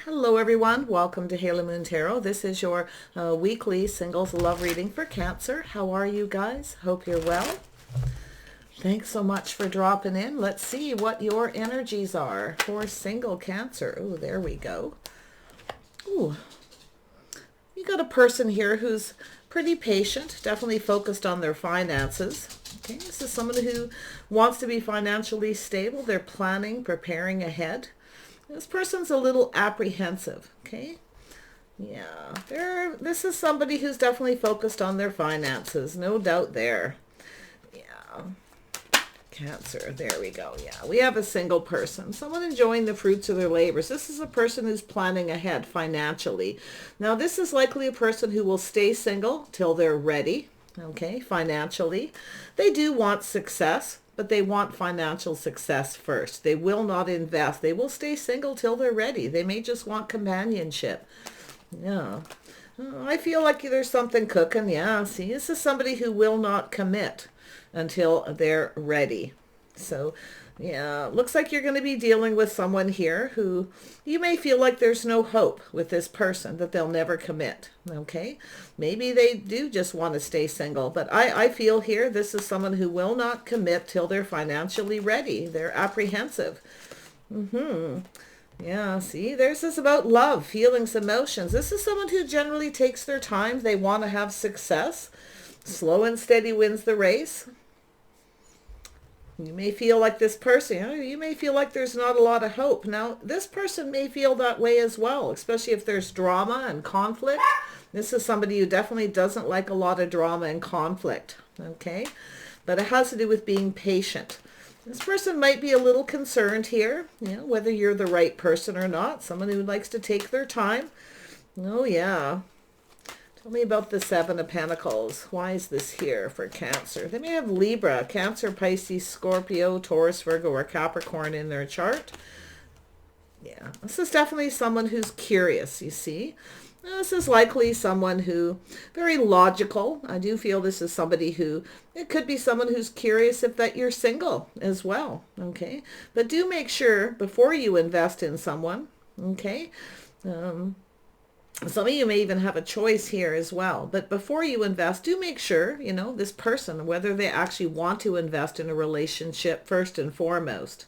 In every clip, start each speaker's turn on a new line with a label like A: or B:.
A: Hello everyone, welcome to Halo Moon Tarot. This is your weekly singles love reading for Cancer. How are you guys? Hope you're well. Thanks so much for dropping in. Let's see what your energies are for single Cancer. Oh, there we go. Ooh, you got a person here who's pretty patient, definitely focused on their finances. Okay, this is someone who wants to be financially stable. They're planning, preparing ahead. This person's a little apprehensive, okay? Yeah, this is somebody who's definitely focused on their finances, no doubt there. Yeah, Cancer, there we go. Yeah, we have a single person, someone enjoying the fruits of their labors. This is a person who's planning ahead financially. Now, this is likely a person who will stay single till they're ready, okay, financially. They do want success, but they want financial success first. They will not invest. They will stay single till they're ready. They may just want companionship. Yeah. I feel like there's something cooking. Yeah, see, this is somebody who will not commit until they're ready. So, yeah, looks like you're going to be dealing with someone here who you may feel like there's no hope with this person, that they'll never commit, okay? Maybe they do just want to stay single, but I feel here this is someone who will not commit till they're financially ready. They're apprehensive. Yeah, see, there's this about love, feelings, emotions. This is someone who generally takes their time. They want to have success. Slow and steady wins the race. You may feel like this person, you may feel like there's not a lot of hope. Now, this person may feel that way as well, especially if there's drama and conflict. This is somebody who definitely doesn't like a lot of drama and conflict, okay? But it has to do with being patient. This person might be a little concerned here, whether you're the right person or not. Someone who likes to take their time. Oh, yeah. Tell me about the Seven of Pentacles. Why is this here for Cancer? They may have Libra, Cancer, Pisces, Scorpio, Taurus, Virgo, or Capricorn in their chart. Yeah, this is definitely someone who's curious, you see. This is likely someone who, very logical. I do feel this is somebody who, it could be someone who's curious if that you're single as well, okay? But do make sure before you invest in someone, okay? Some of you may even have a choice here as well. But before you invest, do make sure, this person, whether they actually want to invest in a relationship first and foremost.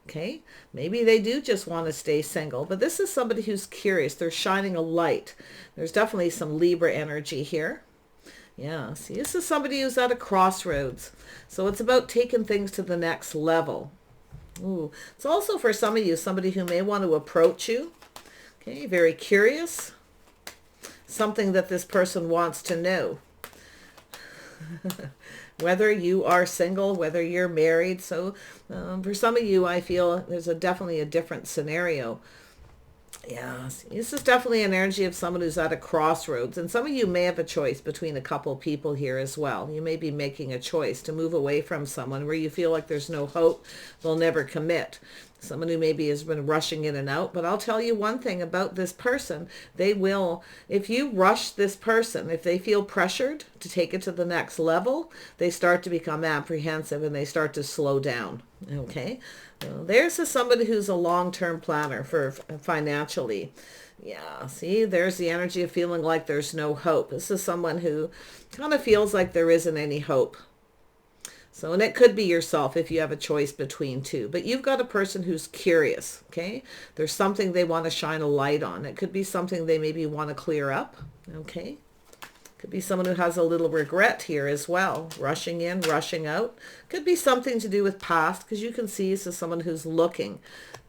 A: Okay, maybe they do just want to stay single, but this is somebody who's curious. They're shining a light. There's definitely some Libra energy here. Yeah, see, this is somebody who's at a crossroads. So it's about taking things to the next level. Ooh, it's also for some of you, somebody who may want to approach you. Okay, very curious. Something that this person wants to know. Whether you are single, whether you're married. So for some of you, I feel there's definitely a different scenario. Yeah, this is definitely an energy of someone who's at a crossroads. And some of you may have a choice between a couple people here as well. You may be making a choice to move away from someone where you feel like there's no hope, they'll never commit. Someone who maybe has been rushing in and out. But I'll tell you one thing about this person. They will, if you rush this person, if they feel pressured to take it to the next level, they start to become apprehensive and they start to slow down. Okay? There's somebody who's a long-term planner for financially. Yeah, see, there's the energy of feeling like there's no hope. This is someone who kind of feels like there isn't any hope. So, and it could be yourself if you have a choice between two. But you've got a person who's curious, okay? There's something they want to shine a light on. It could be something they maybe want to clear up, okay? Could be someone who has a little regret here as well. Rushing in, rushing out. Could be something to do with past, because you can see this is someone who's looking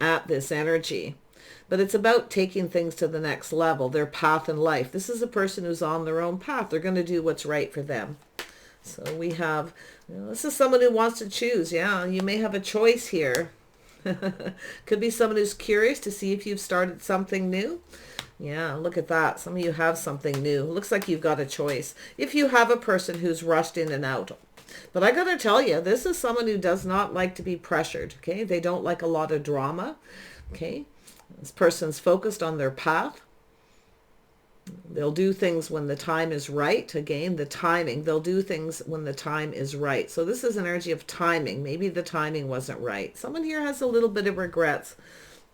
A: at this energy. But it's about taking things to the next level, their path in life. This is a person who's on their own path. They're going to do what's right for them. So we have, this is someone who wants to choose. Yeah, you may have a choice here. Could be someone who's curious to see if you've started something new. Yeah, look at that. Some of you have something new. Looks like you've got a choice. If you have a person who's rushed in and out. But I got to tell you, this is someone who does not like to be pressured. Okay, they don't like a lot of drama. Okay, this person's focused on their path. They'll do things when the time is right. Again, the timing. They'll do things when the time is right. So this is an energy of timing. Maybe the timing wasn't right. Someone here has a little bit of regrets.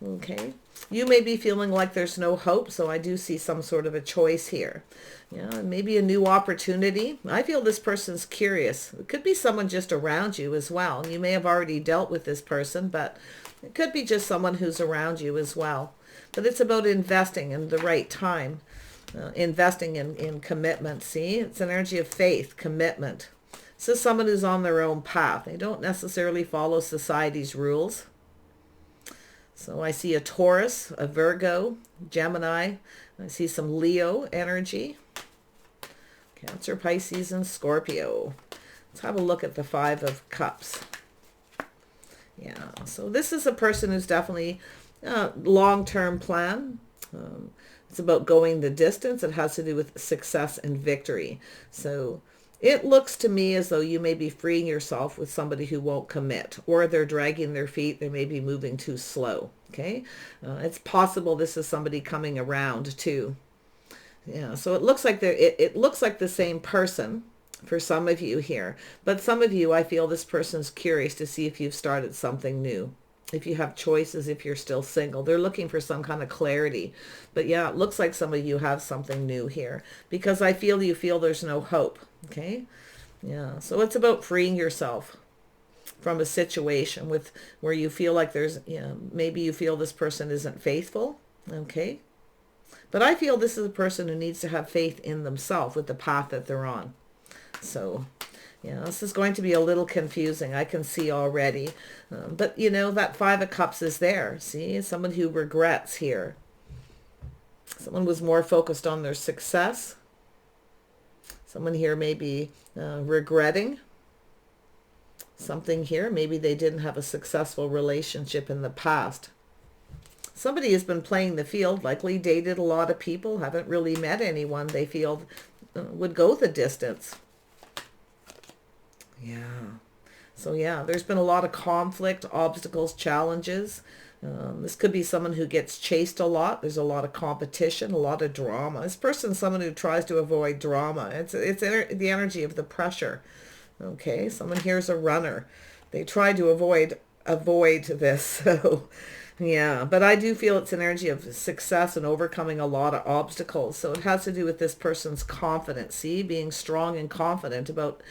A: Okay. You may be feeling like there's no hope, so I do see some sort of a choice here. Yeah, maybe a new opportunity. I feel this person's curious. It could be someone just around you as well. You may have already dealt with this person, but it could be just someone who's around you as well. But it's about investing in the right time, investing in commitment. See, it's an energy of faith, commitment. This is someone who's on their own path. They don't necessarily follow society's rules. So I see a Taurus, a Virgo, Gemini. I see some Leo energy. Cancer, Pisces, and Scorpio. Let's have a look at the Five of Cups. Yeah, so this is a person who's definitely a long-term plan. It's about going the distance. It has to do with success and victory. So it looks to me as though you may be freeing yourself with somebody who won't commit, or they're dragging their feet. They may be moving too slow. Okay. It's possible this is somebody coming around too. Yeah. So it looks like it looks like the same person for some of you here, but some of you, I feel this person's curious to see if you've started something new. If you have choices, if you're still single, they're looking for some kind of clarity. But yeah, it looks like some of you have something new here, because I feel you feel there's no hope. Okay. Yeah. So it's about freeing yourself from a situation with where you feel like there's, maybe you feel this person isn't faithful. Okay. But I feel this is a person who needs to have faith in themselves with the path that they're on. So yeah, this is going to be a little confusing. I can see already. But that Five of Cups is there. See, someone who regrets here. Someone was more focused on their success. Someone here may be regretting something here. Maybe they didn't have a successful relationship in the past. Somebody has been playing the field, likely dated a lot of people, haven't really met anyone they feel would go the distance. Yeah. So yeah, there's been a lot of conflict, obstacles, challenges. This could be someone who gets chased a lot. There's a lot of competition, a lot of drama. This person's someone who tries to avoid drama. It's the energy of the pressure. Okay, someone here's a runner. They try to avoid this. So yeah, but I do feel it's an energy of success and overcoming a lot of obstacles. So it has to do with this person's confidence, see, being strong and confident about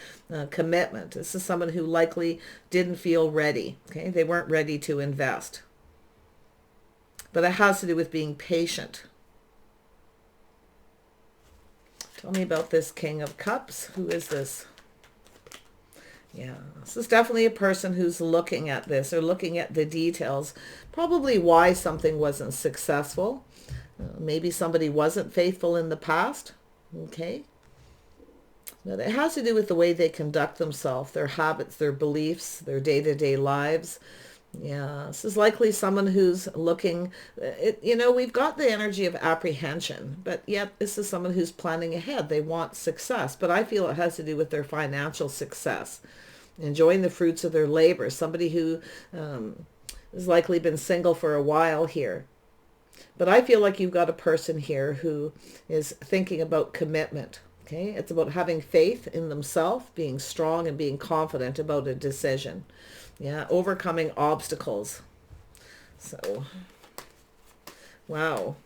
A: commitment. This is someone who likely didn't feel ready. Okay, they weren't ready to invest. But it has to do with being patient. Tell me about this King of Cups. Who is this? Yeah, this is definitely a person who's looking at this or looking at the details, probably why something wasn't successful. Maybe somebody wasn't faithful in the past. Okay. But it has to do with the way they conduct themselves, their habits, their beliefs, their day-to-day lives. Yeah, this is likely someone who's looking, we've got the energy of apprehension, but yet this is someone who's planning ahead. They want success, but I feel it has to do with their financial success, enjoying the fruits of their labor. Somebody who has likely been single for a while here. But I feel like you've got a person here who is thinking about commitment. Okay, it's about having faith in themselves, being strong and being confident about a decision. Yeah, overcoming obstacles. So, wow.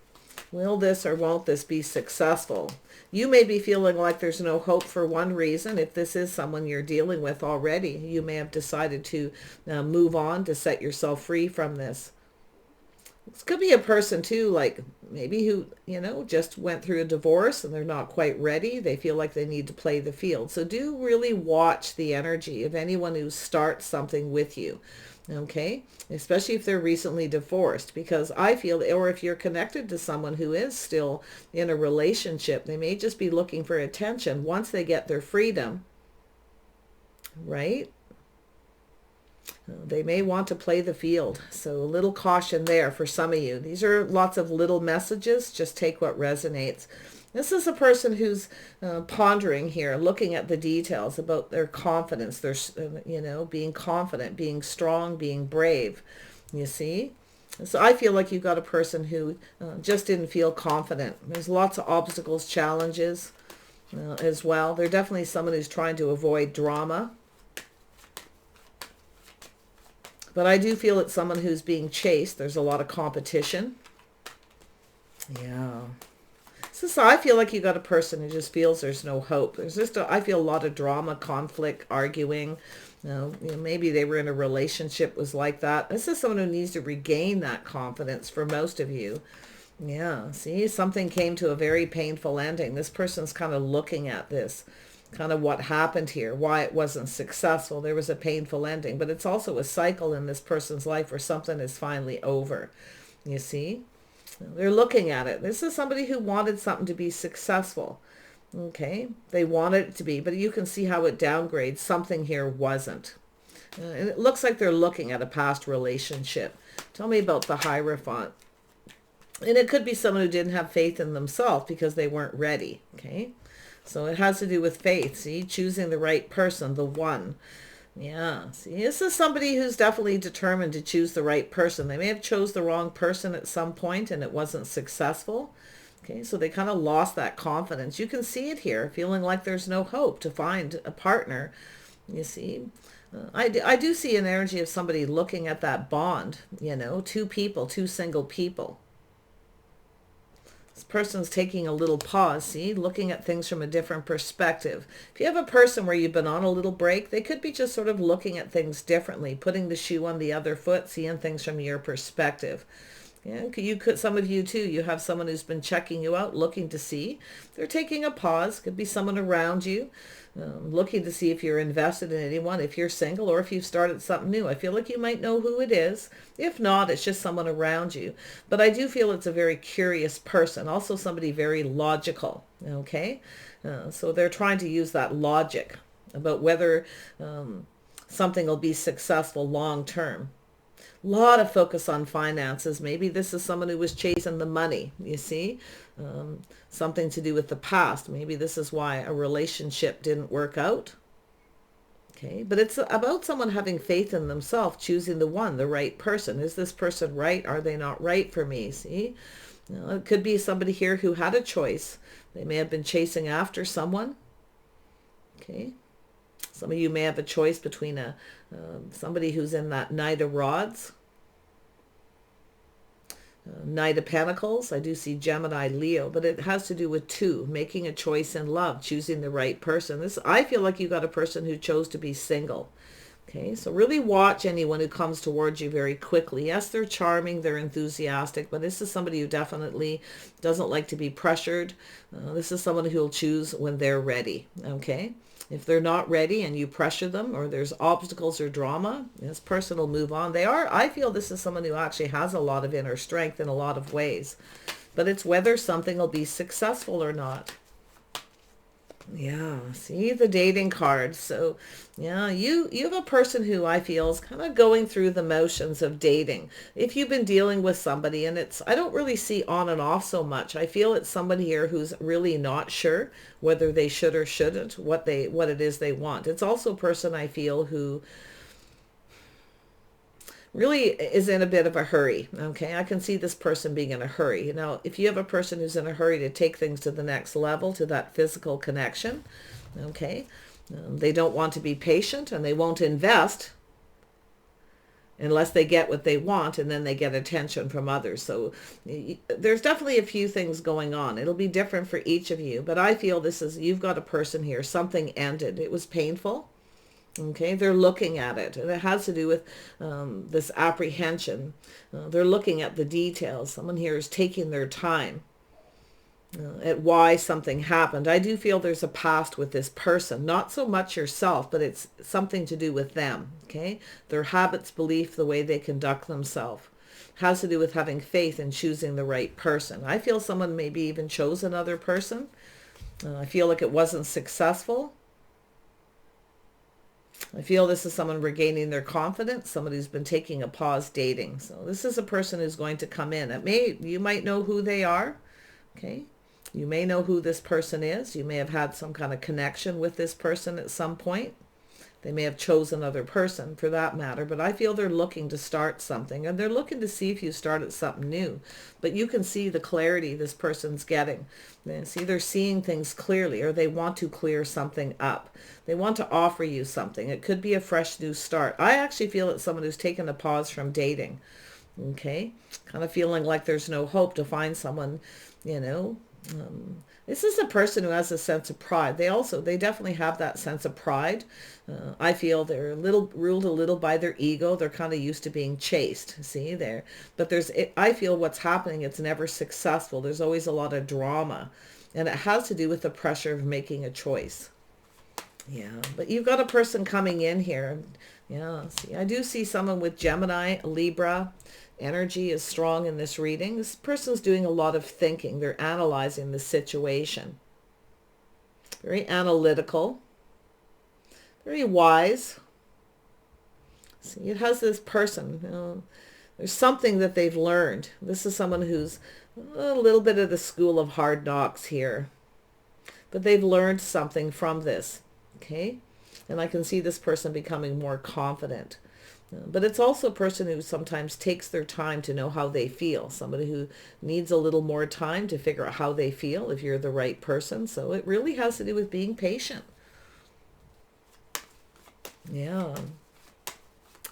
A: Will this or won't this be successful? You may be feeling like there's no hope for one reason. If this is someone you're dealing with already, you may have decided to move on, to set yourself free from this. This could be a person too, like maybe who, just went through a divorce and they're not quite ready. They feel like they need to play the field. So do really watch the energy of anyone who starts something with you. Okay, especially if they're recently divorced, because I feel, or if you're connected to someone who is still in a relationship, they may just be looking for attention once they get their freedom, right? They may want to play the field. So a little caution there for some of you. These are lots of little messages. Just take what resonates. This is a person who's pondering here, looking at the details about their confidence, their, being confident, being strong, being brave, you see? So I feel like you've got a person who just didn't feel confident. There's lots of obstacles, challenges as well. They're definitely someone who's trying to avoid drama. But I do feel it's someone who's being chased. There's a lot of competition. Yeah. So I feel like you got a person who just feels there's no hope. There's just, I feel a lot of drama, conflict, arguing. Maybe they were in a relationship was like that. This is someone who needs to regain that confidence for most of you. Yeah, see, something came to a very painful ending. This person's kind of looking at this, kind of what happened here, why it wasn't successful. There was a painful ending, but it's also a cycle in this person's life where something is finally over. You see? They're looking at it. This is somebody who wanted something to be successful. Okay, they wanted it to be, but you can see how it downgrades. Something here wasn't. And it looks like they're looking at a past relationship. Tell me about the Hierophant. And it could be someone who didn't have faith in themselves because they weren't ready. Okay, so it has to do with faith. See, choosing the right person, the one. Yeah, see, this is somebody who's definitely determined to choose the right person. They may have chose the wrong person at some point and it wasn't successful. Okay, so they kind of lost that confidence. You can see it here, feeling like there's no hope to find a partner. You see, I do see an energy of somebody looking at that bond, two people, two single people. This person's taking a little pause, see, looking at things from a different perspective. If you have a person where you've been on a little break, they could be just sort of looking at things differently, putting the shoe on the other foot, seeing things from your perspective. Yeah, some of you too, you have someone who's been checking you out, looking to see. They're taking a pause. Could be someone around you, looking to see if you're invested in anyone, if you're single, or if you've started something new. I feel like you might know who it is. If not, it's just someone around you. But I do feel it's a very curious person, also somebody very logical, okay? So they're trying to use that logic about whether something will be successful long term. Lot of focus on finances. Maybe this is someone who was chasing the money, you see, something to do with the past. Maybe this is why a relationship didn't work out. Okay, but it's about someone having faith in themselves, choosing the one, the right person. Is this person right? Are they not right for me? See, it could be somebody here who had a choice. They may have been chasing after someone. Okay. Some of you may have a choice between somebody who's in that Knight of Rods, Knight of Pentacles. I do see Gemini, Leo, but it has to do with two, making a choice in love, choosing the right person. I feel like you got a person who chose to be single. Okay, so really watch anyone who comes towards you very quickly. Yes, they're charming, they're enthusiastic, but this is somebody who definitely doesn't like to be pressured. This is someone who will choose when they're ready. Okay. If they're not ready and you pressure them, or there's obstacles or drama, this person will move on. I feel this is someone who actually has a lot of inner strength in a lot of ways. But it's whether something will be successful or not. Yeah, see the dating card. So yeah, you have a person who I feel is kind of going through the motions of dating. If you've been dealing with somebody, and I don't really see on and off so much. I feel it's somebody here who's really not sure whether they should or shouldn't, what it is they want. It's also a person I feel who really is in a bit of a hurry. Okay, I can see this person being in a hurry. Now, if you have a person who's in a hurry to take things to the next level, to that physical connection, okay, they don't want to be patient, and they won't invest unless they get what they want, and then they get attention from others. So there's definitely a few things going on. It'll be different for each of you, but I feel you've got a person here, something ended. It was painful. Okay, they're looking at it, and it has to do with this apprehension. They're looking at the details. Someone here is taking their time at why something happened. I do feel there's a past with this person, not so much yourself, but it's something to do with them. Okay, their habits, belief, the way they conduct themselves. Has to do with having faith and choosing the right person. I feel someone maybe even chose another person. I feel like it wasn't successful. I feel this is someone regaining their confidence, somebody who's been taking a pause dating. So this is a person who's going to come in. You might know who they are. Okay. You may know who this person is. You may have had some kind of connection with this person at some point. They may have chosen another person for that matter, but I feel they're looking to start something, and they're looking to see if you started something new. But you can see the clarity this person's getting. See, they're seeing things clearly, or they want to clear something up. They want to offer you something. It could be a fresh new start. I actually feel it's someone who's taken a pause from dating. Okay? Kind of feeling like there's no hope to find someone, you know. This is a person who has a sense of pride. They definitely have that sense of pride. I feel they're ruled a little by their ego. They're kind of used to being chased. See there, but I feel what's happening, it's never successful. There's always a lot of drama, and it has to do with the pressure of making a choice. Yeah, but you've got a person coming in here. Yeah, see, I do see someone with Gemini, Libra. Energy is strong in this reading. This person's doing a lot of thinking. They're analyzing the situation. Very analytical. Very wise. See, it has this person. There's something that they've learned. This is someone who's a little bit of the school of hard knocks here. But they've learned something from this. Okay? And I can see this person becoming more confident. But it's also a person who sometimes takes their time to know how they feel. Somebody who needs a little more time to figure out how they feel if you're the right person. So it really has to do with being patient. Yeah.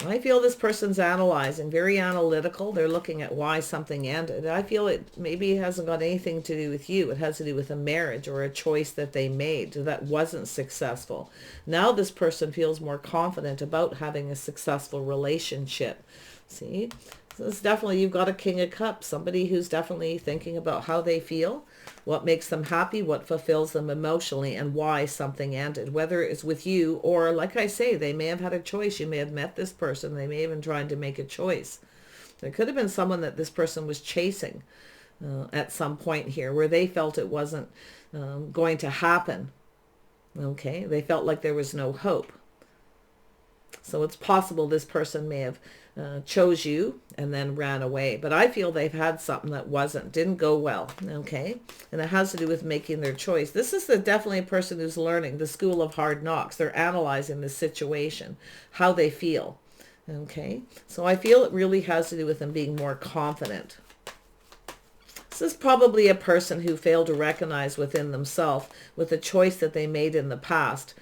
A: I feel this person's analyzing, very analytical. They're looking at why something ended. I feel it maybe hasn't got anything to do with you. It has to do with a marriage or a choice that they made that wasn't successful. Now this person feels more confident about having a successful relationship. See? So it's definitely, you've got a King of Cups, somebody who's definitely thinking about how they feel, what makes them happy, what fulfills them emotionally, and why something ended, whether it's with you or, like I say, they may have had a choice. You may have met this person. They may have been trying to make a choice. There could have been someone that this person was chasing at some point here where they felt it wasn't going to happen. Okay, they felt like there was no hope. So it's possible this person may have chose you and then ran away. But I feel they've had something that didn't go well. Okay. And it has to do with making their choice. This is definitely a person who's learning the school of hard knocks. They're analyzing the situation, how they feel. Okay. So I feel it really has to do with them being more confident. This is probably a person who failed to recognize within themselves with the choice that they made in the past.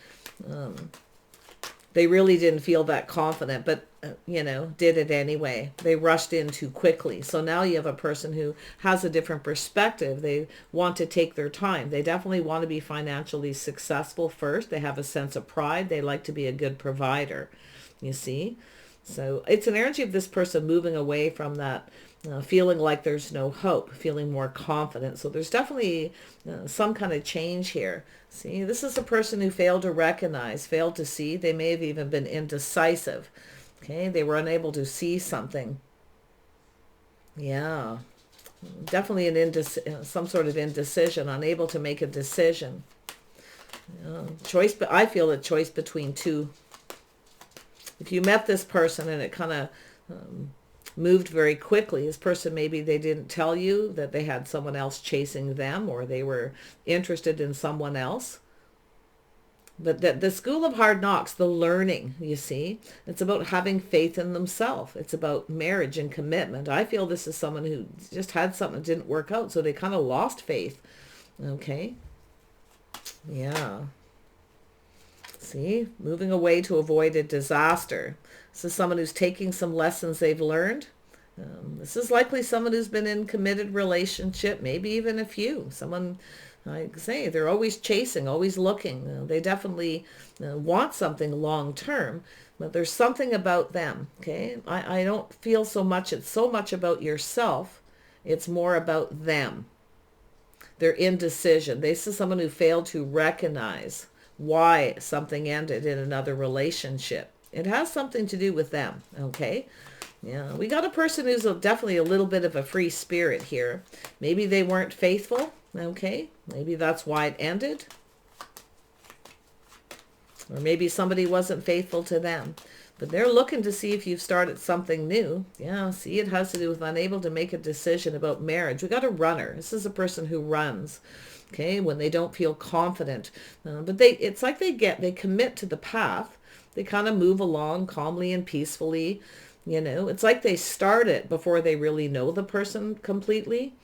A: They really didn't feel that confident, but, did it anyway. They rushed in too quickly. So now you have a person who has a different perspective. They want to take their time. They definitely want to be financially successful first. They have a sense of pride. They like to be a good provider, you see. So it's an energy of this person moving away from that, feeling like there's no hope, feeling more confident. So there's definitely some kind of change here. See, this is a person who failed to recognize, failed to see. They may have even been indecisive. Okay, they were unable to see something. Yeah, definitely some sort of indecision, unable to make a decision. Choice, but I feel a choice between two. If you met this person and it kind of moved very quickly, this person, maybe they didn't tell you that they had someone else chasing them, or they were interested in someone else. But the school of hard knocks, the learning, you see, it's about having faith in themselves. It's about marriage and commitment. I feel this is someone who just had something that didn't work out, so they kind of lost faith. Okay. Yeah. See, moving away to avoid a disaster. This is someone who's taking some lessons they've learned. This is likely someone who's been in committed relationship, maybe even a few. Someone, like I say, they're always chasing, always looking. They definitely want something long term, but there's something about them. Okay, I don't feel it's so much about yourself. It's more about them. Their indecision. This is someone who failed to recognize why something ended in another relationship. It has something to do with them. Okay. Yeah, we got a person who's definitely a little bit of a free spirit here. Maybe they weren't faithful. Okay, maybe that's why it ended. Or maybe somebody wasn't faithful to them. But they're looking to see if you've started something new. Yeah, see, it has to do with unable to make a decision about marriage. We got a runner. This is a person who runs. Okay, when they don't feel confident. But it's like they commit to the path. They kind of move along calmly and peacefully. You know, it's like they start it before they really know the person completely.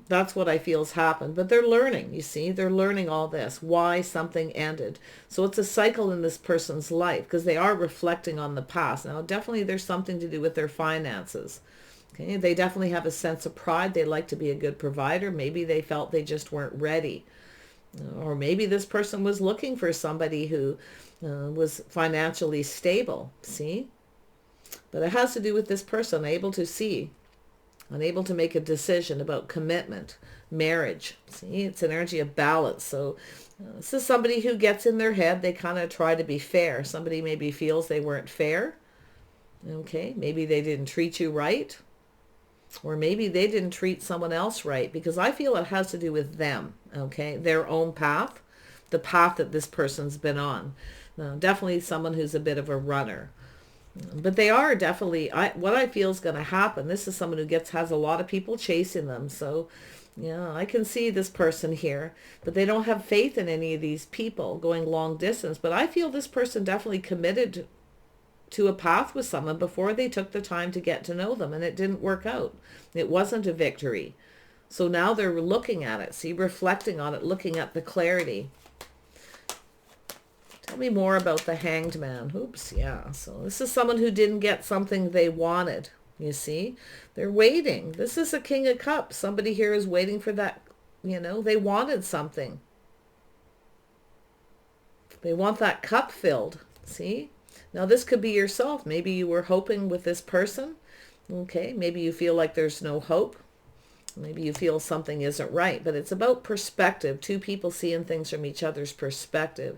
A: That's what I feel has happened. But they're learning, you see. They're learning all this, why something ended. So it's a cycle in this person's life because they are reflecting on the past. Now, definitely there's something to do with their finances. Okay, they definitely have a sense of pride. They like to be a good provider. Maybe they felt they just weren't ready. Or maybe this person was looking for somebody who was financially stable, see? But it has to do with this person able to see, unable to make a decision about commitment, marriage. See, it's an energy of balance. So this is somebody who gets in their head. They kind of try to be fair. Somebody maybe feels they weren't fair. Okay, maybe they didn't treat you right. Or maybe they didn't treat someone else right, because I feel it has to do with them, okay? Their own path, the path that this person's been on. Definitely someone who's a bit of a runner. But they are definitely, what I feel is going to happen, this is someone who has a lot of people chasing them. So, yeah, I can see this person here, but they don't have faith in any of these people going long distance. But I feel this person definitely committed to a path with someone before they took the time to get to know them, and it didn't work out. It wasn't a victory. So now they're looking at it, see, reflecting on it, looking at the clarity. Tell me more about the Hanged Man. Oops, yeah. So this is someone who didn't get something they wanted, you see. They're waiting. This is a King of Cups. Somebody here is waiting for that, you know, they wanted something. They want that cup filled, see. Now, this could be yourself. Maybe you were hoping with this person. Okay, maybe you feel like there's no hope. Maybe you feel something isn't right. But it's about perspective. Two people seeing things from each other's perspective.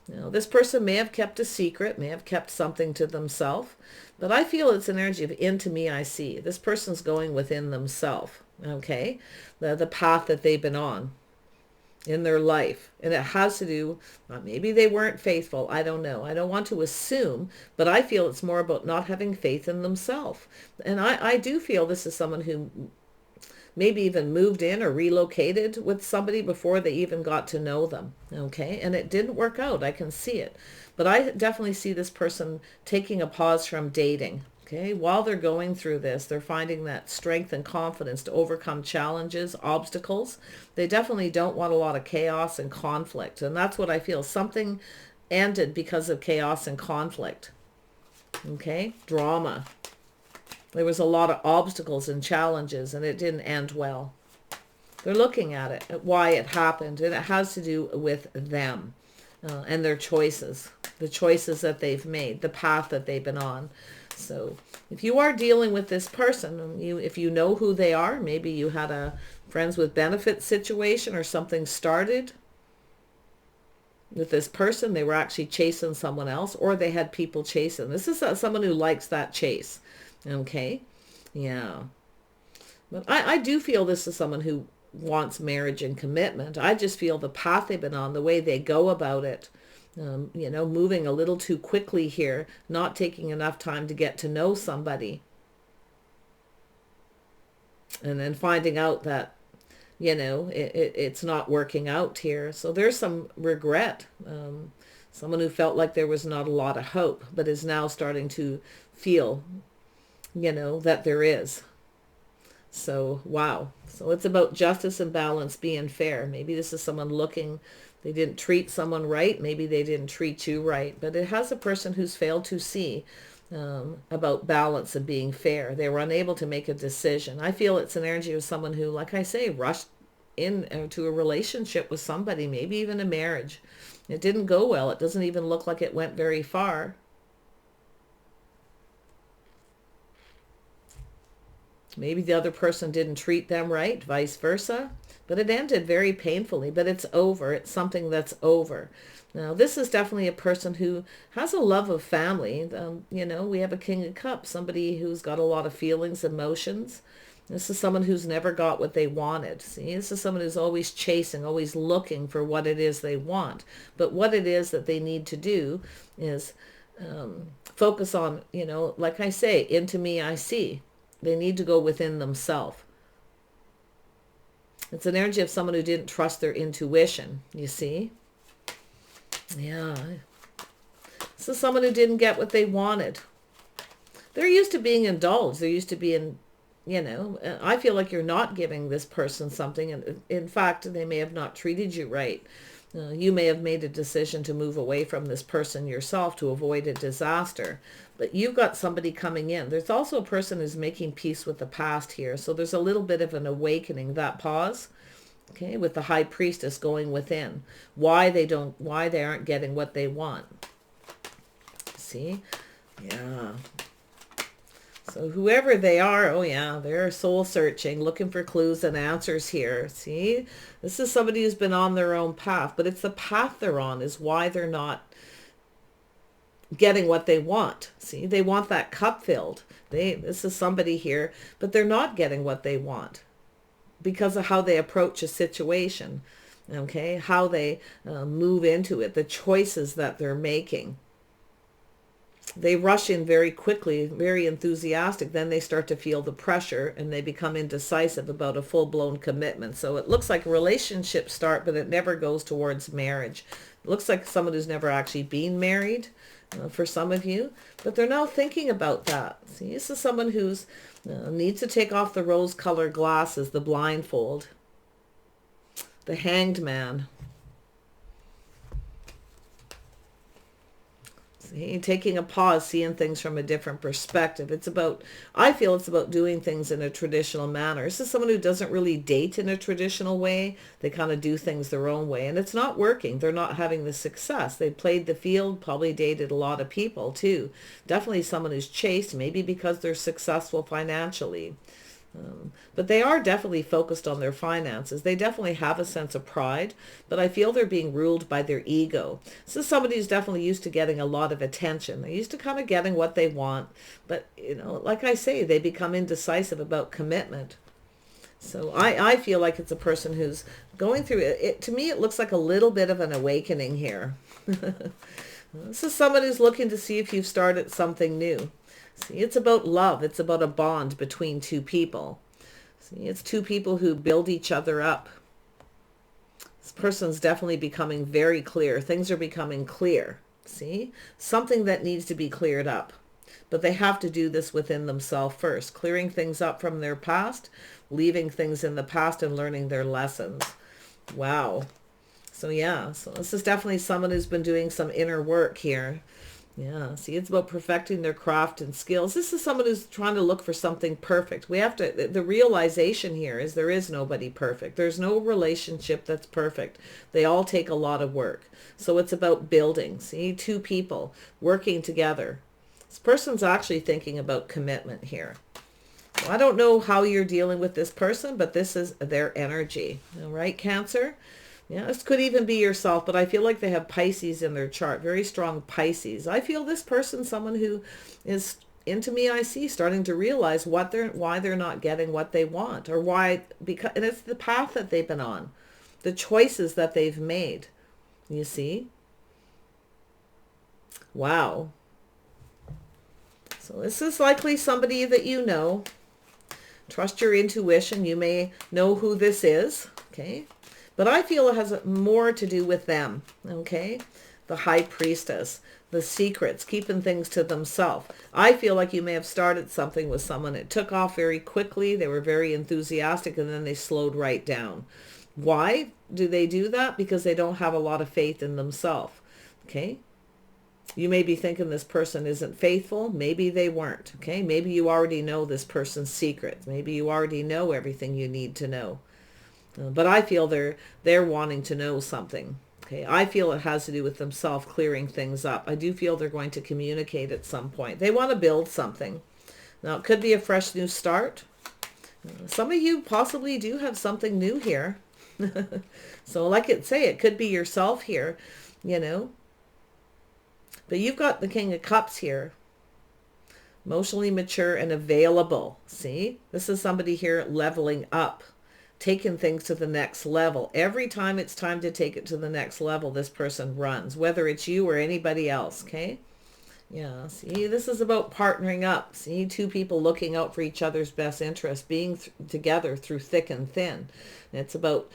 A: Now, this person may have kept a secret, may have kept something to themselves. But I feel it's an energy of into me I see. This person's going within themselves. Okay, the path that they've been on in their life. And it has to do, maybe they weren't faithful. I don't know. I don't want to assume, but I feel it's more about not having faith in themselves. And I do feel this is someone who maybe even moved in or relocated with somebody before they even got to know them. Okay. And it didn't work out. I can see it. But I definitely see this person taking a pause from dating. Okay, while they're going through this, they're finding that strength and confidence to overcome challenges, obstacles. They definitely don't want a lot of chaos and conflict. And that's what I feel. Something ended because of chaos and conflict. Okay, drama. There was a lot of obstacles and challenges, and it didn't end well. They're looking at it, at why it happened, and it has to do with them and their choices, the choices that they've made, the path that they've been on. So if you are dealing with this person, if you know who they are, maybe you had a friends with benefits situation or something started with this person, they were actually chasing someone else, or they had people chasing. This is someone who likes that chase. Okay. Yeah. But I do feel this is someone who wants marriage and commitment. I just feel the path they've been on, the way they go about it, you know, moving a little too quickly here, not taking enough time to get to know somebody. And then finding out that, you know, it's not working out here. So there's some regret. Someone who felt like there was not a lot of hope, but is now starting to feel, you know, that there is. So, wow. So it's about justice and balance, being fair. Maybe this is someone looking, they didn't treat someone right. Maybe they didn't treat you right. But it has a person who's failed to see about balance and being fair. They were unable to make a decision. I feel it's an energy of someone who, like I say, rushed into a relationship with somebody, maybe even a marriage. It didn't go well. It doesn't even look like it went very far. Maybe the other person didn't treat them right, vice versa. But it ended very painfully, but it's over. It's something that's over. Now, this is definitely a person who has a love of family. You know, we have a King of Cups, somebody who's got a lot of feelings, emotions. This is someone who's never got what they wanted. See, this is someone who's always chasing, always looking for what it is they want. But what it is that they need to do is focus on, you know, like I say, into me I see. They need to go within themselves. It's an energy of someone who didn't trust their intuition, you see? Yeah. This is someone who didn't get what they wanted. They're used to being indulged. They're used to being, you know, I feel like you're not giving this person something. And in fact, they may have not treated you right. You may have made a decision to move away from this person yourself to avoid a disaster. But you've got somebody coming in. There's also a person who's making peace with the past here. So there's a little bit of an awakening, that pause. Okay, with the high priestess going within. Why they aren't getting what they want. See? Yeah. So whoever they are, oh yeah, they're soul searching, looking for clues and answers here. See, this is somebody who's been on their own path, but it's the path they're on is why they're not getting what they want. See, they want that cup filled. This is somebody here, but they're not getting what they want because of how they approach a situation. Okay, how they move into it, the choices that they're making. They rush in very quickly, very enthusiastic. Then they start to feel the pressure and they become indecisive about a full-blown commitment. So it looks like a relationship start, but it never goes towards marriage. It looks like someone who's never actually been married for some of you, but they're now thinking about that. See, this is someone who's needs to take off the rose-colored glasses, the blindfold, the Hanged Man. See, taking a pause, seeing things from a different perspective. It's about, I feel it's about doing things in a traditional manner. This is someone who doesn't really date in a traditional way. They kind of do things their own way, and it's not working. They're not having the success. They played the field, probably dated a lot of people too. Definitely someone who's chased, maybe because they're successful financially. But they are definitely focused on their finances. They definitely have a sense of pride, but I feel they're being ruled by their ego. This is somebody who's definitely used to getting a lot of attention. They're used to kind of getting what they want, but, you know, like I say, they become indecisive about commitment. So I feel like it's a person who's going through it. To me, it looks like a little bit of an awakening here. This is someone who's looking to see if you've started something new. See, it's about love. It's about a bond between two people. See, it's two people who build each other up. This person's definitely becoming very clear. Things are becoming clear. See, something that needs to be cleared up. But they have to do this within themselves first. Clearing things up from their past, leaving things in the past and learning their lessons. Wow. So yeah, so this is definitely someone who's been doing some inner work here. Yeah, see, it's about perfecting their craft and skills. This is someone who's trying to look for something perfect. We have to, the realization here is there is nobody perfect. There's no relationship that's perfect. They all take a lot of work. So it's about building. See, two people working together. This person's actually thinking about commitment here. Well, I don't know how you're dealing with this person, but this is their energy. All right, Cancer? Yeah, this could even be yourself, but I feel like they have Pisces in their chart, very strong Pisces. I feel this person's someone who is, into me, I see, starting to realize why they're not getting what they want, or why, because, and it's the path that they've been on, the choices that they've made. You see? Wow. So this is likely somebody that you know. Trust your intuition. You may know who this is, okay? But I feel it has more to do with them, okay? The High Priestess, the secrets, keeping things to themselves. I feel like you may have started something with someone. It took off very quickly. They were very enthusiastic, and then they slowed right down. Why do they do that? Because they don't have a lot of faith in themselves, okay? You may be thinking this person isn't faithful. Maybe they weren't, okay? Maybe you already know this person's secrets. Maybe you already know everything you need to know. But I feel they're wanting to know something. Okay, I feel it has to do with themselves clearing things up. I do feel they're going to communicate at some point. They want to build something. Now, it could be a fresh new start. Some of you possibly do have something new here. So like it say, it could be yourself here, you know. But you've got the King of Cups here. Emotionally mature and available. See, this is somebody here leveling up. Taking things to the next level. Every time it's time to take it to the next level, this person runs, whether it's you or anybody else, okay? Yeah, see, this is about partnering up. See, two people looking out for each other's best interest, being together through thick and thin. It's about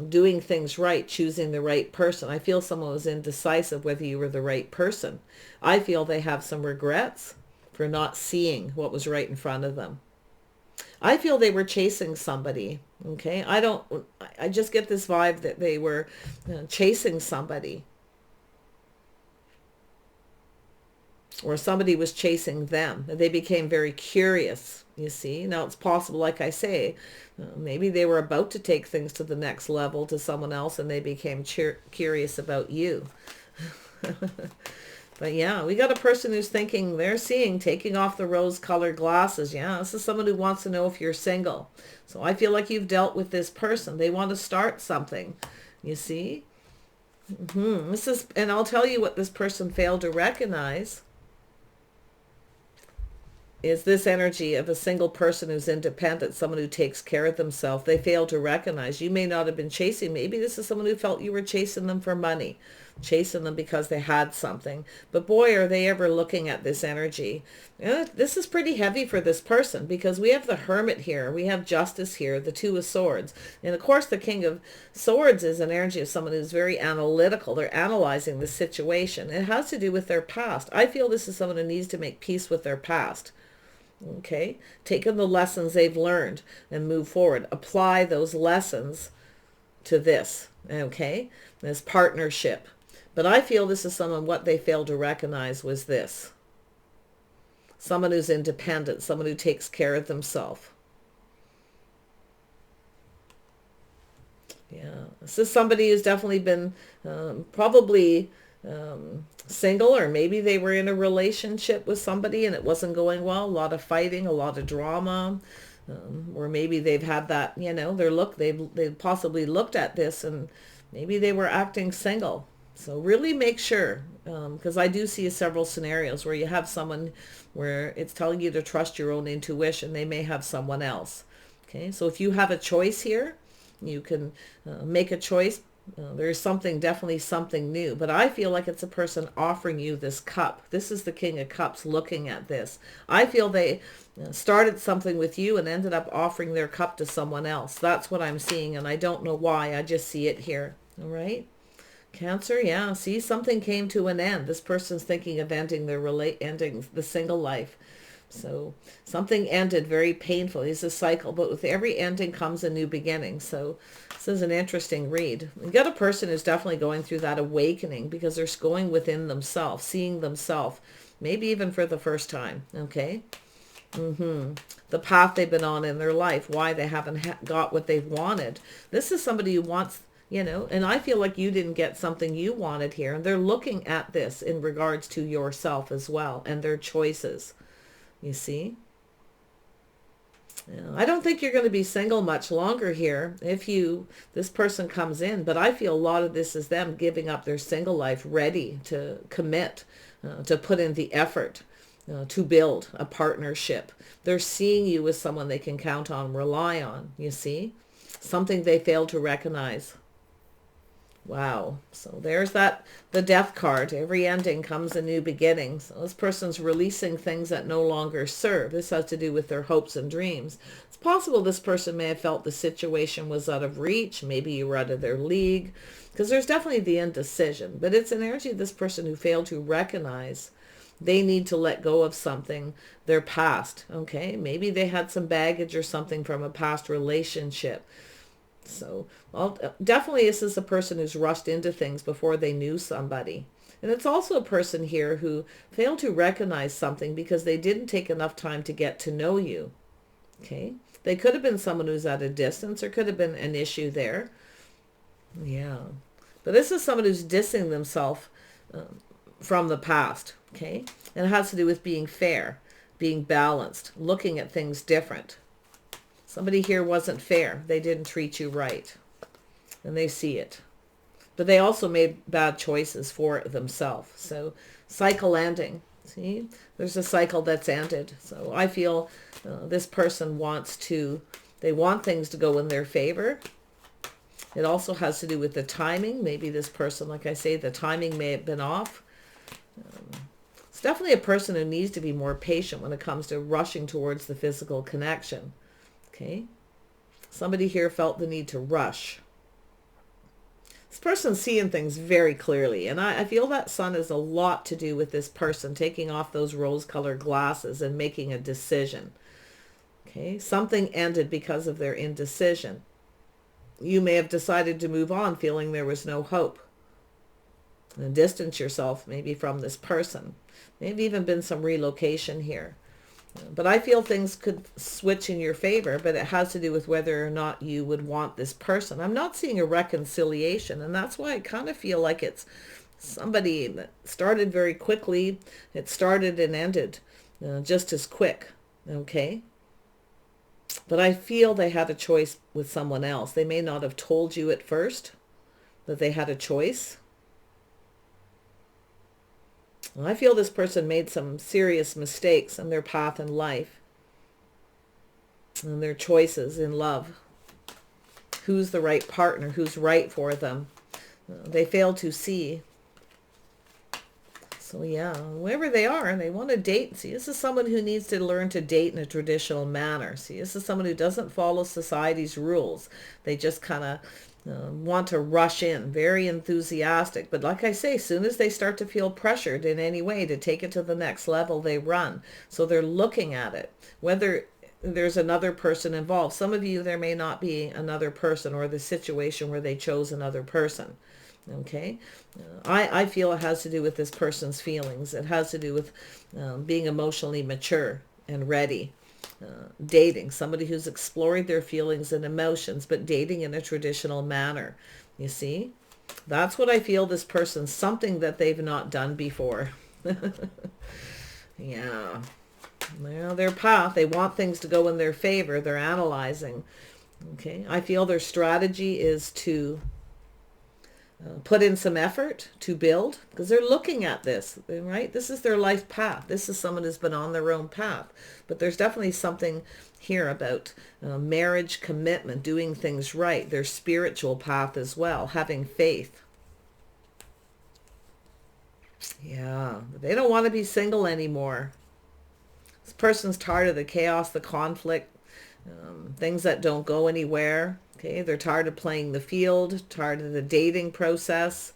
A: doing things right, choosing the right person. I feel someone was indecisive whether you were the right person. I feel they have some regrets for not seeing what was right in front of them. I feel they were chasing somebody. Okay, I just get this vibe that they were chasing somebody, or somebody was chasing them. They became very curious, you see. Now it's possible, like I say, maybe they were about to take things to the next level to someone else and they became curious about you. But yeah, we got a person who's thinking, they're seeing, taking off the rose-colored glasses. Yeah, this is someone who wants to know if you're single. So I feel like you've dealt with this person. They want to start something, you see. This is, and I'll tell you what this person failed to recognize is this energy of a single person who's independent, someone who takes care of themselves. They fail to recognize. You may not have been chasing. Maybe this is someone who felt you were chasing them for money, chasing them because they had something. But boy, are they ever looking at this energy. This is pretty heavy for this person because we have the Hermit here. We have Justice here, the Two of Swords. And of course, the King of Swords is an energy of someone who's very analytical. They're analyzing the situation. It has to do with their past. I feel this is someone who needs to make peace with their past. Okay, taking the lessons they've learned and move forward. Apply those lessons to this, okay, this partnership. But I feel this is someone, what they failed to recognize was this. Someone who's independent, someone who takes care of themselves. Yeah, this is somebody who's definitely been probably single, or maybe they were in a relationship with somebody and it wasn't going well. A lot of fighting, a lot of drama, or maybe they've had that, they've possibly looked at this and maybe they were acting single. So really make sure, because I do see several scenarios where you have someone where it's telling you to trust your own intuition. They may have someone else. Okay, so if you have a choice here, you can make a choice. There's definitely something new, but I feel like it's a person offering you this cup. This is the King of Cups looking at this. I feel they started something with you and ended up offering their cup to someone else. That's what I'm seeing, and I don't know why. I just see it here. All right. Cancer, yeah. See, something came to an end. This person's thinking of ending the single life. So something ended very painful. It's a cycle, but with every ending comes a new beginning. So this is an interesting read. You got a person who's definitely going through that awakening because they're going within themselves, seeing themselves, maybe even for the first time. Okay. The path they've been on in their life, why they haven't got what they've wanted. This is somebody who wants, and I feel like you didn't get something you wanted here. And they're looking at this in regards to yourself as well and their choices. You see? I don't think you're going to be single much longer here if this person comes in, but I feel a lot of this is them giving up their single life, ready to commit, to put in the effort, to build a partnership. They're seeing you as someone they can count on, rely on, you see? Something they failed to recognize. Wow. So there's the Death card. Every ending comes a new beginning. So this person's releasing things that no longer serve. This has to do with their hopes and dreams. It's possible this person may have felt the situation was out of reach. Maybe you were out of their league. Because there's definitely the indecision. But it's an energy of this person who failed to recognize they need to let go of something, their past. Okay? Maybe they had some baggage or something from a past relationship. So, well, definitely this is a person who's rushed into things before they knew somebody. And it's also a person here who failed to recognize something because they didn't take enough time to get to know you. Okay? They could have been someone who's at a distance, or could have been an issue there. Yeah. But this is someone who's dissing themselves from the past. Okay? And it has to do with being fair, being balanced, looking at things different. Somebody here wasn't fair. They didn't treat you right. And they see it. But they also made bad choices for themselves. So cycle ending. See? There's a cycle that's ended. So I feel this person they want things to go in their favor. It also has to do with the timing. Maybe this person, like I say, the timing may have been off. It's definitely a person who needs to be more patient when it comes to rushing towards the physical connection. Okay. Somebody here felt the need to rush. This person's seeing things very clearly. And I feel that sun has a lot to do with this person taking off those rose-colored glasses and making a decision. Okay. Something ended because of their indecision. You may have decided to move on feeling there was no hope. And distance yourself maybe from this person. Maybe even been some relocation here. But I feel things could switch in your favor, but it has to do with whether or not you would want this person. I'm not seeing a reconciliation, and that's why I kind of feel like it's somebody that started very quickly. It started and ended just as quick, okay? But I feel they had a choice with someone else. They may not have told you at first that they had a choice. I feel this person made some serious mistakes in their path in life and their choices in love. Who's the right partner? Who's right for them? They failed to see. So yeah, wherever they are, and they want to date. See, this is someone who needs to learn to date in a traditional manner. See, this is someone who doesn't follow society's rules. They just kind of want to rush in, very enthusiastic. But like I say, as soon as they start to feel pressured in any way to take it to the next level, they run. So they're looking at it, whether there's another person involved. Some of you, there may not be another person or the situation where they chose another person. Okay. I feel it has to do with this person's feelings. It has to do with being emotionally mature and ready. Dating, somebody who's exploring their feelings and emotions, but dating in a traditional manner. You see, that's what I feel this person's something that they've not done before. Yeah. Well, their path, they want things to go in their favor. They're analyzing. Okay. I feel their strategy is to put in some effort to build, because they're looking at this, right? This is their life path. This is someone who's been on their own path. But there's definitely something here about marriage, commitment, doing things right, their spiritual path as well, having faith. Yeah, they don't want to be single anymore. This person's tired of the chaos, the conflict, things that don't go anywhere. Okay, they're tired of playing the field, tired of the dating process.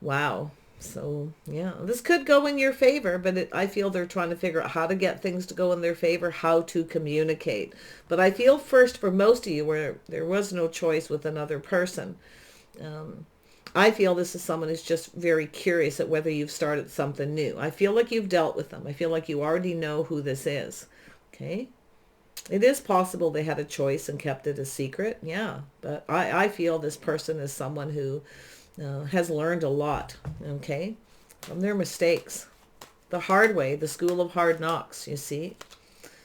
A: Wow. So, yeah, this could go in your favor, but I feel they're trying to figure out how to get things to go in their favor, how to communicate. But I feel first for most of you where there was no choice with another person, I feel this is someone who's just very curious at whether you've started something new. I feel like you've dealt with them. I feel like you already know who this is. Okay. It is possible they had a choice and kept it a secret. Yeah. But I feel this person is someone who has learned a lot. Okay. From their mistakes. The hard way, the school of hard knocks, you see.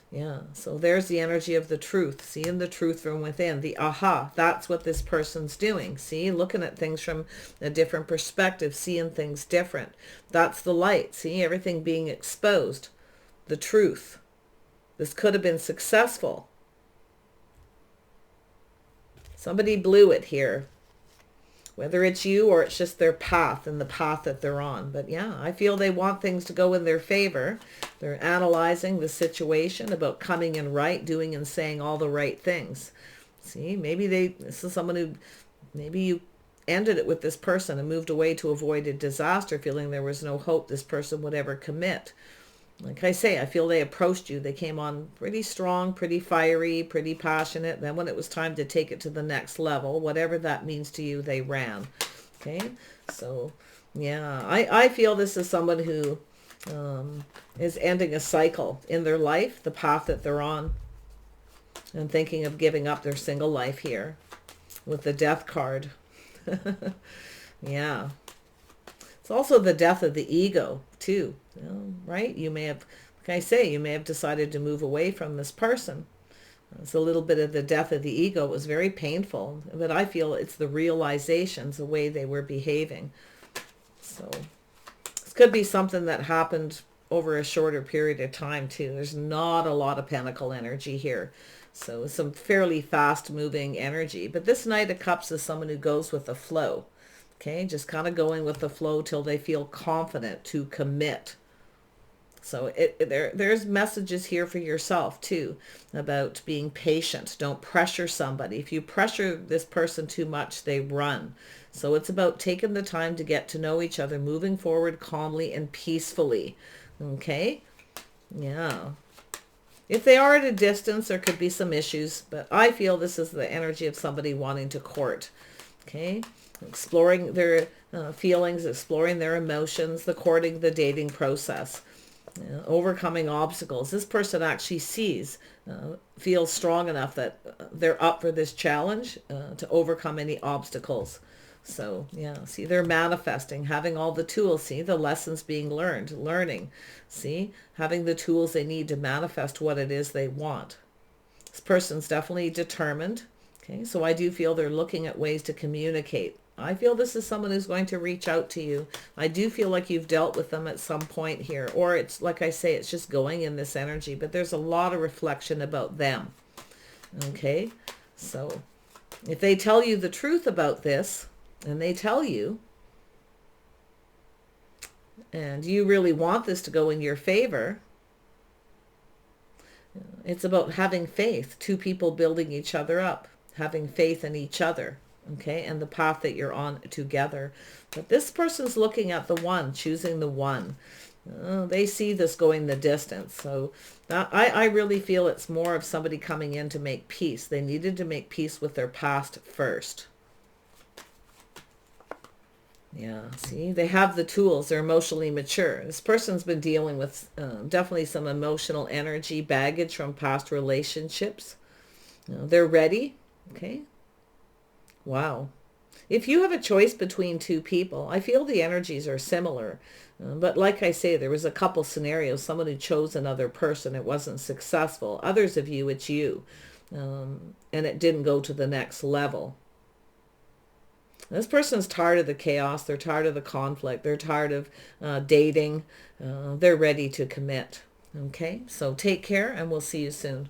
A: Yeah. So there's the energy of the truth. Seeing the truth from within. The aha. That's what this person's doing. See, looking at things from a different perspective. Seeing things different. That's the light. See, everything being exposed. The truth. This could have been successful. Somebody blew it here. Whether it's you or it's just their path and the path that they're on. But yeah, I feel they want things to go in their favor. They're analyzing the situation about coming in right, doing and saying all the right things. See, maybe this is someone who, maybe you ended it with this person and moved away to avoid a disaster, feeling there was no hope this person would ever commit. Like I say, I feel they approached you. They came on pretty strong, pretty fiery, pretty passionate. Then when it was time to take it to the next level, whatever that means to you, they ran. Okay. So yeah, I feel this is someone who is ending a cycle in their life, the path that they're on, and thinking of giving up their single life here with the death card. Yeah. It's also the death of the ego too, right? You may have, like I say, you may have decided to move away from this person. It's a little bit of the death of the ego. It was very painful, but I feel it's the realizations, the way they were behaving. So this could be something that happened over a shorter period of time too. There's not a lot of pentacle energy here. So some fairly fast moving energy. But this Knight of Cups is someone who goes with the flow. Okay, just kind of going with the flow till they feel confident to commit. So there's messages here for yourself too about being patient. Don't pressure somebody. If you pressure this person too much, they run. So it's about taking the time to get to know each other, moving forward calmly and peacefully. Okay? Yeah. If they are at a distance, there could be some issues, but I feel this is the energy of somebody wanting to court. Okay? Exploring their feelings, exploring their emotions, the courting, the dating process. Overcoming obstacles. This person actually feels strong enough that they're up for this challenge to overcome any obstacles. So, yeah, see, they're manifesting, having all the tools, see, the lessons being learning, see, having the tools they need to manifest what it is they want. This person's definitely determined. Okay, so I do feel they're looking at ways to communicate. I feel this is someone who's going to reach out to you. I do feel like you've dealt with them at some point here. Or it's, like I say, it's just going in this energy. But there's a lot of reflection about them. Okay? So if they tell you the truth about this, and they tell you, and you really want this to go in your favor, it's about having faith. Two people building each other up. Having faith in each other. Okay, and the path that you're on together. But this person's looking at the one, choosing the one. They see this going the distance. So I really feel it's more of somebody coming in to make peace. They needed to make peace with their past first. Yeah, see, they have the tools. They're emotionally mature. This person's been dealing with definitely some emotional energy, baggage from past relationships. They're ready. Okay. Wow. If you have a choice between two people, I feel the energies are similar. But like I say, there was a couple scenarios. Someone who chose another person. It wasn't successful. Others of you, it's you. And it didn't go to the next level. This person's tired of the chaos. They're tired of the conflict. They're tired of dating. They're ready to commit. Okay, so take care and we'll see you soon.